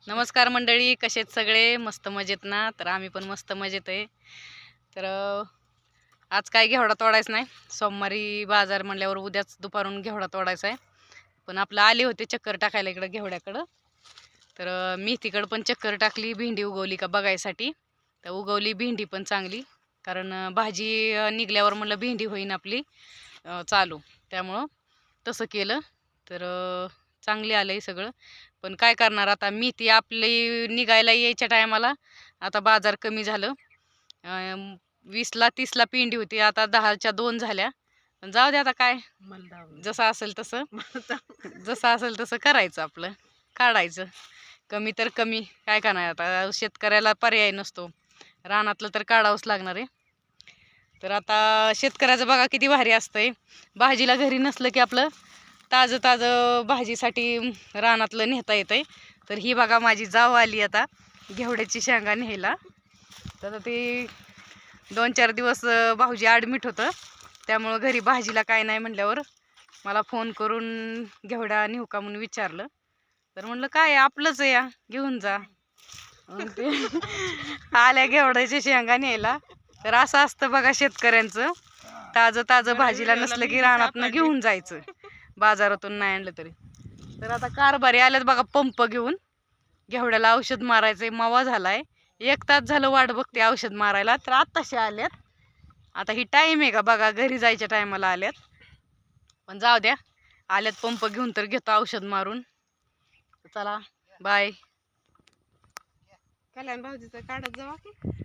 नमस्कार मंडळी, कसेत सगळे? मस्त मजेत ना? तर आम्ही पण मस्त मजेत आहे. तर आज काय घेवडा तोडायचा नाही. सोमवारी बाजार म्हणल्यावर उद्याच दुपारून घेवडा तोडायचा आहे. पण आपलं आले होते चक्कर टाकायला इकडं घेवड्याकडं. तर मी तिकडं पण चक्कर टाकली, भेंडी उगवली का बघायसाठी. तर उगवली भेंडी पण चांगली, कारण भाजी निघल्यावर म्हणलं भेंडी होईन आपली चालू, त्यामुळं तसं केलं. तर चांगले आलंय सगळं. पण काय करणार आता, मेथी आपली निघायला यायच्या टायमाला आता बाजार कमी झालं. 20ला 30ला पिंडी होती, आता 10च्या 2 झाल्या. पण जाऊ दे, आता काय, जसं असेल तसं जसं असेल तसं करायचं, आपलं काढायचं. कमी तर कमी, काय करणार आता, शेतकऱ्याला पर्याय नसतो, रानातलं तर काढावंच लागणार आहे. तर आता शेतकऱ्याचं बघा किती भारी असतंय, भाजीला घरी नसलं की आपलं ताजं ताजं भाजीसाठी रानातलं नेता येतंय. तर ही बघा माझी जाव आली आता घेवड्याची शेंगा न्यायला. तर ती 2-4 दिवस भाऊजी ॲडमिट होतं, त्यामुळं घरी भाजीला काय नाही म्हणल्यावर मला फोन करून घेवडा नेऊ का म्हणून विचारलं. तर म्हणलं काय आपलंच आहे या, घेऊन जा. मग ते आल्या घेवड्याच्या शेंगा न्यायला. तर असं असतं बघा शेतकऱ्यांचं, ताजं ताजं भाजीला नसलं की रानातनं घेऊन जायचं, बाजारातून नाही आणलं तरी. तर आता कारभारी आल्यात बघा पंप घेऊन, घेवड्याला औषध मारायचंय, मावा झालाय. 1 तास झालं वाट बघते औषध मारायला, तर आत्ताशी आल्यात. आता ही टाईम आहे का बघा, घरी जायच्या टायमाला आल्यात. पण जाऊ द्या, आल्यात पंप घेऊन तर घेतो औषध मारून. चला बाय. कल्याण भाऊजीचं काढत जावा की.